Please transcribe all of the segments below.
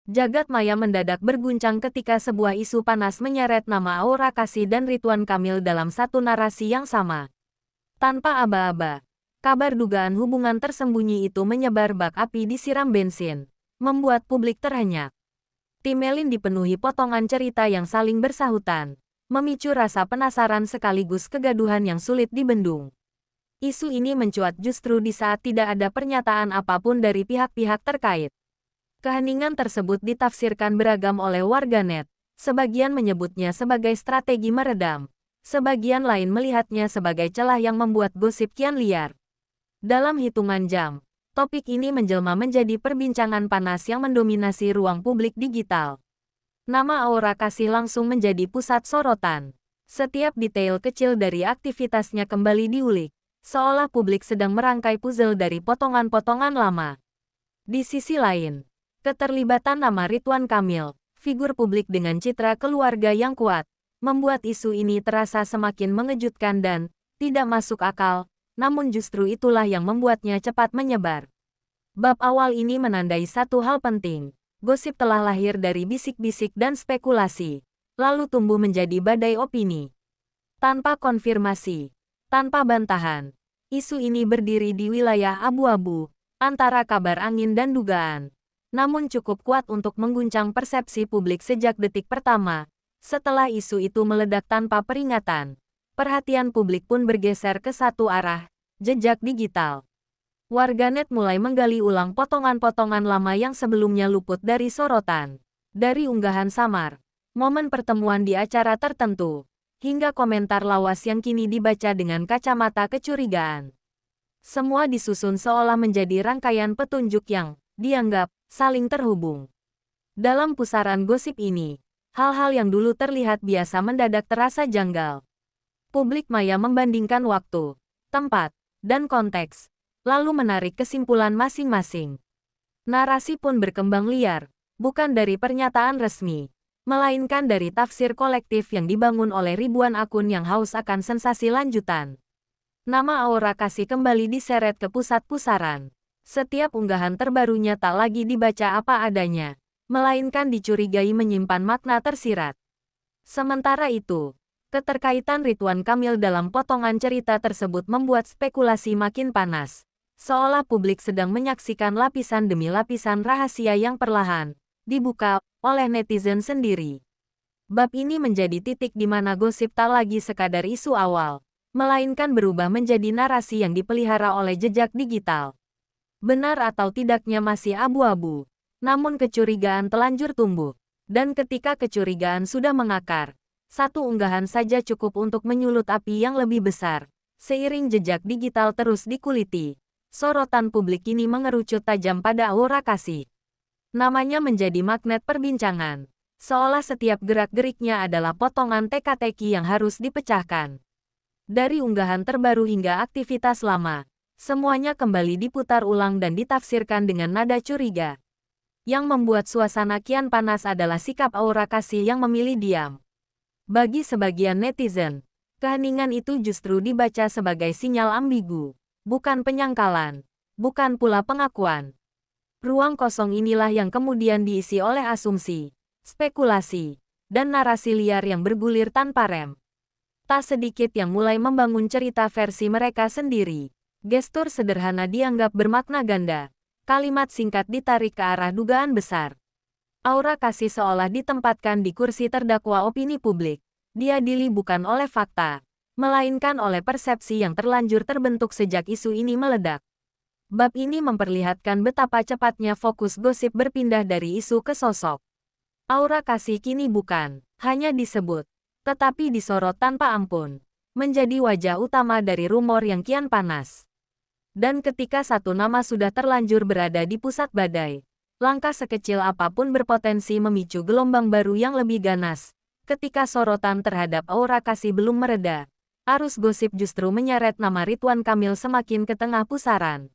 Jagat maya mendadak berguncang ketika sebuah isu panas menyeret nama Aura Kasih dan Ridwan Kamil dalam satu narasi yang sama. Tanpa aba-aba, kabar dugaan hubungan tersembunyi itu menyebar bak api disiram bensin, membuat publik terhenyak. Tim Melin dipenuhi potongan cerita yang saling bersahutan, memicu rasa penasaran sekaligus kegaduhan yang sulit dibendung. Isu ini mencuat justru di saat tidak ada pernyataan apapun dari pihak-pihak terkait. Keheningan tersebut ditafsirkan beragam oleh warganet. Sebagian menyebutnya sebagai strategi meredam. Sebagian lain melihatnya sebagai celah yang membuat gosip kian liar. Dalam hitungan jam, topik ini menjelma menjadi perbincangan panas yang mendominasi ruang publik digital. Nama Aura Kasih langsung menjadi pusat sorotan. Setiap detail kecil dari aktivitasnya kembali diulik, seolah publik sedang merangkai puzzle dari potongan-potongan lama. Di sisi lain, keterlibatan nama Ridwan Kamil, figur publik dengan citra keluarga yang kuat, membuat isu ini terasa semakin mengejutkan dan tidak masuk akal, namun justru itulah yang membuatnya cepat menyebar. Bab awal ini menandai satu hal penting. Gosip telah lahir dari bisik-bisik dan spekulasi, lalu tumbuh menjadi badai opini. Tanpa konfirmasi, tanpa bantahan, isu ini berdiri di wilayah abu-abu, antara kabar angin dan dugaan. Namun cukup kuat untuk mengguncang persepsi publik sejak detik pertama. Setelah isu itu meledak tanpa peringatan, perhatian publik pun bergeser ke satu arah, jejak digital. Warganet mulai menggali ulang potongan-potongan lama yang sebelumnya luput dari sorotan. Dari unggahan samar, momen pertemuan di acara tertentu, hingga komentar lawas yang kini dibaca dengan kacamata kecurigaan. Semua disusun seolah menjadi rangkaian petunjuk yang dianggap saling terhubung. Dalam pusaran gosip ini, hal-hal yang dulu terlihat biasa mendadak terasa janggal. Publik maya membandingkan waktu, tempat, dan konteks, lalu menarik kesimpulan masing-masing. Narasi pun berkembang liar, bukan dari pernyataan resmi, melainkan dari tafsir kolektif yang dibangun oleh ribuan akun yang haus akan sensasi lanjutan. Nama Aura Kasih kembali diseret ke pusat pusaran. Setiap unggahan terbarunya tak lagi dibaca apa adanya, melainkan dicurigai menyimpan makna tersirat. Sementara itu, keterkaitan Ridwan Kamil dalam potongan cerita tersebut membuat spekulasi makin panas, seolah publik sedang menyaksikan lapisan demi lapisan rahasia yang perlahan dibuka oleh netizen sendiri. Bab ini menjadi titik di mana gosip tak lagi sekadar isu awal, melainkan berubah menjadi narasi yang dipelihara oleh jejak digital. Benar atau tidaknya masih abu-abu, namun kecurigaan telanjur tumbuh. Dan ketika kecurigaan sudah mengakar, satu unggahan saja cukup untuk menyulut api yang lebih besar. Seiring jejak digital terus dikuliti, sorotan publik ini mengerucut tajam pada Aura Kasih. Namanya menjadi magnet perbincangan, seolah setiap gerak-geriknya adalah potongan teka-teki yang harus dipecahkan. Dari unggahan terbaru hingga aktivitas lama, semuanya kembali diputar ulang dan ditafsirkan dengan nada curiga. Yang membuat suasana kian panas adalah sikap Aura Kasih yang memilih diam. Bagi sebagian netizen, keheningan itu justru dibaca sebagai sinyal ambigu, bukan penyangkalan, bukan pula pengakuan. Ruang kosong inilah yang kemudian diisi oleh asumsi, spekulasi, dan narasi liar yang bergulir tanpa rem. Tak sedikit yang mulai membangun cerita versi mereka sendiri. Gestur sederhana dianggap bermakna ganda. Kalimat singkat ditarik ke arah dugaan besar. Aura Kasih seolah ditempatkan di kursi terdakwa opini publik. Diadili bukan oleh fakta, melainkan oleh persepsi yang terlanjur terbentuk sejak isu ini meledak. Bab ini memperlihatkan betapa cepatnya fokus gosip berpindah dari isu ke sosok. Aura Kasih kini bukan hanya disebut, tetapi disorot tanpa ampun, menjadi wajah utama dari rumor yang kian panas. Dan ketika satu nama sudah terlanjur berada di pusat badai, langkah sekecil apapun berpotensi memicu gelombang baru yang lebih ganas. Ketika sorotan terhadap Aura Kasih belum mereda, arus gosip justru menyeret nama Ridwan Kamil semakin ke tengah pusaran.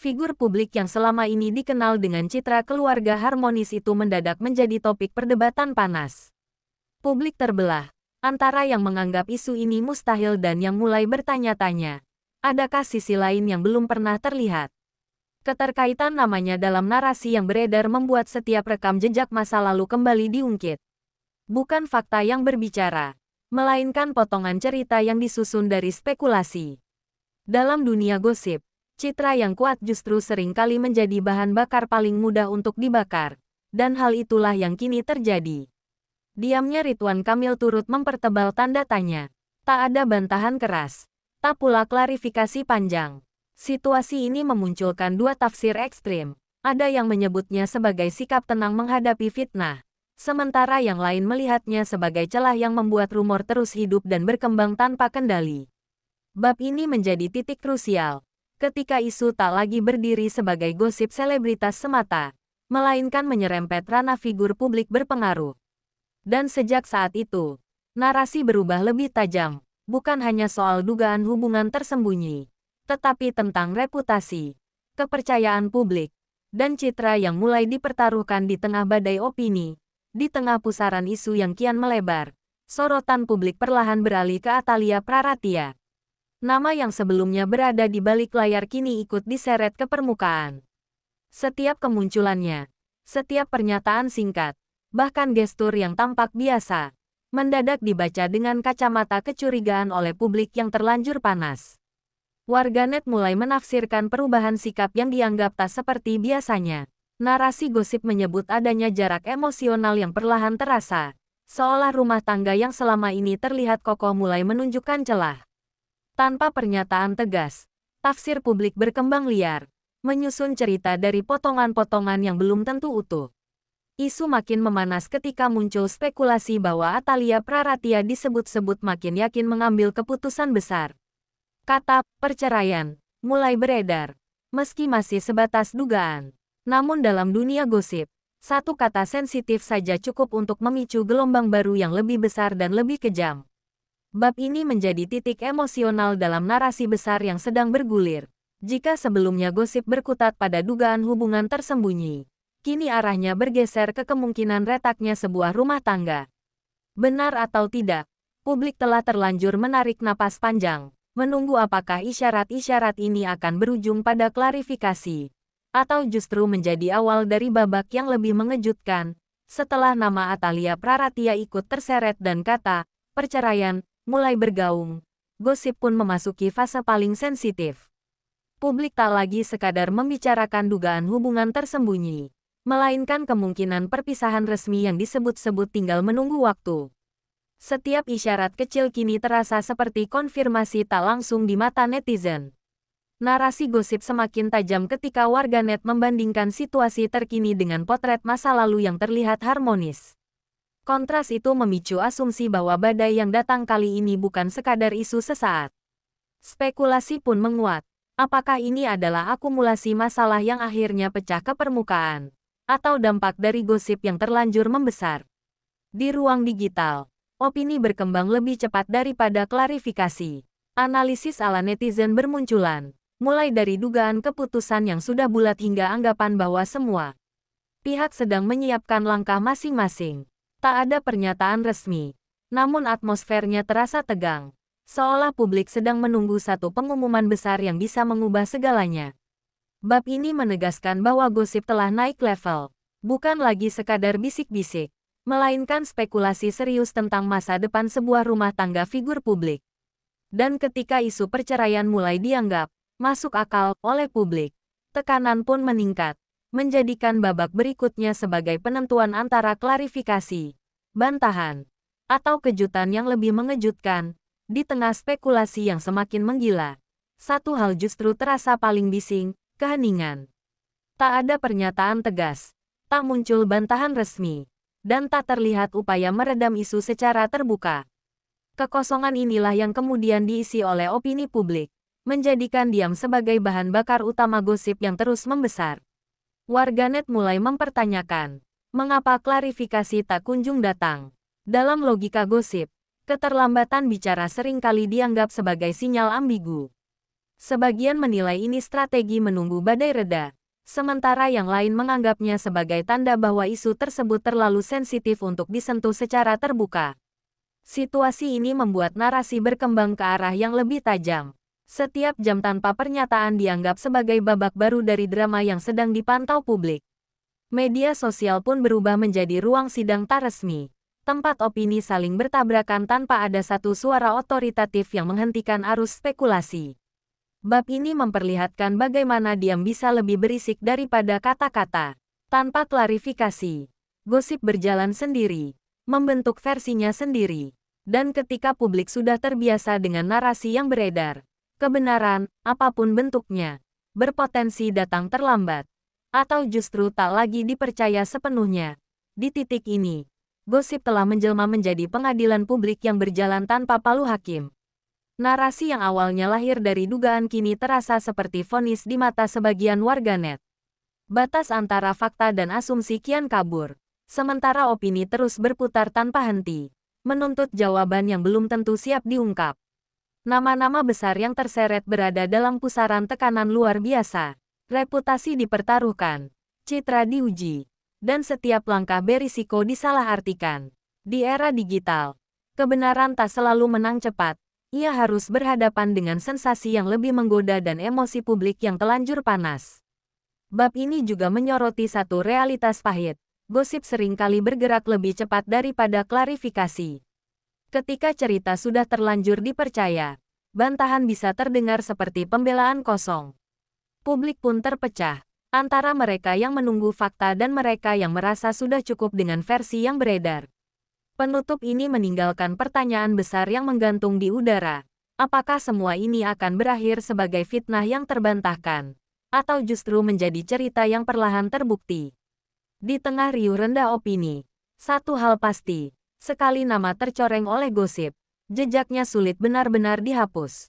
Figur publik yang selama ini dikenal dengan citra keluarga harmonis itu mendadak menjadi topik perdebatan panas. Publik terbelah, antara yang menganggap isu ini mustahil dan yang mulai bertanya-tanya, adakah sisi lain yang belum pernah terlihat? Keterkaitan namanya dalam narasi yang beredar membuat setiap rekam jejak masa lalu kembali diungkit. Bukan fakta yang berbicara, melainkan potongan cerita yang disusun dari spekulasi. Dalam dunia gosip, citra yang kuat justru sering kali menjadi bahan bakar paling mudah untuk dibakar. Dan hal itulah yang kini terjadi. Diamnya Ridwan Kamil turut mempertebal tanda tanya. Tak ada bantahan keras. Tak pula klarifikasi panjang. Situasi ini memunculkan dua tafsir ekstrim. Ada yang menyebutnya sebagai sikap tenang menghadapi fitnah. Sementara yang lain melihatnya sebagai celah yang membuat rumor terus hidup dan berkembang tanpa kendali. Bab ini menjadi titik krusial. Ketika isu tak lagi berdiri sebagai gosip selebritas semata, melainkan menyerempet ranah figur publik berpengaruh. Dan sejak saat itu, narasi berubah lebih tajam, bukan hanya soal dugaan hubungan tersembunyi, tetapi tentang reputasi, kepercayaan publik, dan citra yang mulai dipertaruhkan di tengah badai opini. Di tengah pusaran isu yang kian melebar, sorotan publik perlahan beralih ke Atalia Praratia. Nama yang sebelumnya berada di balik layar kini ikut diseret ke permukaan. Setiap kemunculannya, setiap pernyataan singkat, bahkan gestur yang tampak biasa, mendadak dibaca dengan kacamata kecurigaan oleh publik yang terlanjur panas. Warganet mulai menafsirkan perubahan sikap yang dianggap tak seperti biasanya. Narasi gosip menyebut adanya jarak emosional yang perlahan terasa, seolah rumah tangga yang selama ini terlihat kokoh mulai menunjukkan celah. Tanpa pernyataan tegas, tafsir publik berkembang liar, menyusun cerita dari potongan-potongan yang belum tentu utuh. Isu makin memanas ketika muncul spekulasi bahwa Atalia Praratia disebut-sebut makin yakin mengambil keputusan besar. Kata perceraian mulai beredar, meski masih sebatas dugaan. Namun dalam dunia gosip, satu kata sensitif saja cukup untuk memicu gelombang baru yang lebih besar dan lebih kejam. Bab ini menjadi titik emosional dalam narasi besar yang sedang bergulir. Jika sebelumnya gosip berkutat pada dugaan hubungan tersembunyi, kini arahnya bergeser ke kemungkinan retaknya sebuah rumah tangga. Benar atau tidak, publik telah terlanjur menarik napas panjang, menunggu apakah isyarat-isyarat ini akan berujung pada klarifikasi, atau justru menjadi awal dari babak yang lebih mengejutkan. Setelah nama Atalia Praratia ikut terseret dan kata perceraian mulai bergaung, gosip pun memasuki fase paling sensitif. Publik tak lagi sekadar membicarakan dugaan hubungan tersembunyi, melainkan kemungkinan perpisahan resmi yang disebut-sebut tinggal menunggu waktu. Setiap isyarat kecil kini terasa seperti konfirmasi tak langsung di mata netizen. Narasi gosip semakin tajam ketika warganet membandingkan situasi terkini dengan potret masa lalu yang terlihat harmonis. Kontras itu memicu asumsi bahwa badai yang datang kali ini bukan sekadar isu sesaat. Spekulasi pun menguat. Apakah ini adalah akumulasi masalah yang akhirnya pecah ke permukaan, atau dampak dari gosip yang terlanjur membesar? Di ruang digital, opini berkembang lebih cepat daripada klarifikasi. Analisis ala netizen bermunculan, mulai dari dugaan keputusan yang sudah bulat hingga anggapan bahwa semua pihak sedang menyiapkan langkah masing-masing. Tak ada pernyataan resmi, namun atmosfernya terasa tegang. Seolah publik sedang menunggu satu pengumuman besar yang bisa mengubah segalanya. Bab ini menegaskan bahwa gosip telah naik level, bukan lagi sekadar bisik-bisik, melainkan spekulasi serius tentang masa depan sebuah rumah tangga figur publik. Dan ketika isu perceraian mulai dianggap masuk akal oleh publik, tekanan pun meningkat, menjadikan babak berikutnya sebagai penentuan antara klarifikasi, bantahan, atau kejutan yang lebih mengejutkan. Di tengah spekulasi yang semakin menggila, satu hal justru terasa paling bising, keheningan. Tak ada pernyataan tegas, tak muncul bantahan resmi, dan tak terlihat upaya meredam isu secara terbuka. Kekosongan inilah yang kemudian diisi oleh opini publik, menjadikan diam sebagai bahan bakar utama gosip yang terus membesar. Warganet mulai mempertanyakan, mengapa klarifikasi tak kunjung datang? Dalam logika gosip, keterlambatan bicara seringkali dianggap sebagai sinyal ambigu. Sebagian menilai ini strategi menunggu badai reda, sementara yang lain menganggapnya sebagai tanda bahwa isu tersebut terlalu sensitif untuk disentuh secara terbuka. Situasi ini membuat narasi berkembang ke arah yang lebih tajam. Setiap jam tanpa pernyataan dianggap sebagai babak baru dari drama yang sedang dipantau publik. Media sosial pun berubah menjadi ruang sidang tak resmi, tempat opini saling bertabrakan tanpa ada satu suara otoritatif yang menghentikan arus spekulasi. Bab ini memperlihatkan bagaimana diam bisa lebih berisik daripada kata-kata. Tanpa klarifikasi, gosip berjalan sendiri, membentuk versinya sendiri. Dan ketika publik sudah terbiasa dengan narasi yang beredar, kebenaran, apapun bentuknya, berpotensi datang terlambat, atau justru tak lagi dipercaya sepenuhnya. Di titik ini, gosip telah menjelma menjadi pengadilan publik yang berjalan tanpa palu hakim. Narasi yang awalnya lahir dari dugaan kini terasa seperti vonis di mata sebagian warganet. Batas antara fakta dan asumsi kian kabur, sementara opini terus berputar tanpa henti, menuntut jawaban yang belum tentu siap diungkap. Nama-nama besar yang terseret berada dalam pusaran tekanan luar biasa. Reputasi dipertaruhkan, citra diuji, dan setiap langkah berisiko disalahartikan. Di era digital, kebenaran tak selalu menang cepat. Ia harus berhadapan dengan sensasi yang lebih menggoda dan emosi publik yang telanjur panas. Bab ini juga menyoroti satu realitas pahit. Gosip seringkali bergerak lebih cepat daripada klarifikasi. Ketika cerita sudah terlanjur dipercaya, bantahan bisa terdengar seperti pembelaan kosong. Publik pun terpecah, antara mereka yang menunggu fakta dan mereka yang merasa sudah cukup dengan versi yang beredar. Penutup ini meninggalkan pertanyaan besar yang menggantung di udara. Apakah semua ini akan berakhir sebagai fitnah yang terbantahkan? Atau justru menjadi cerita yang perlahan terbukti? Di tengah riuh rendah opini, satu hal pasti. Sekali nama tercoreng oleh gosip, jejaknya sulit benar-benar dihapus.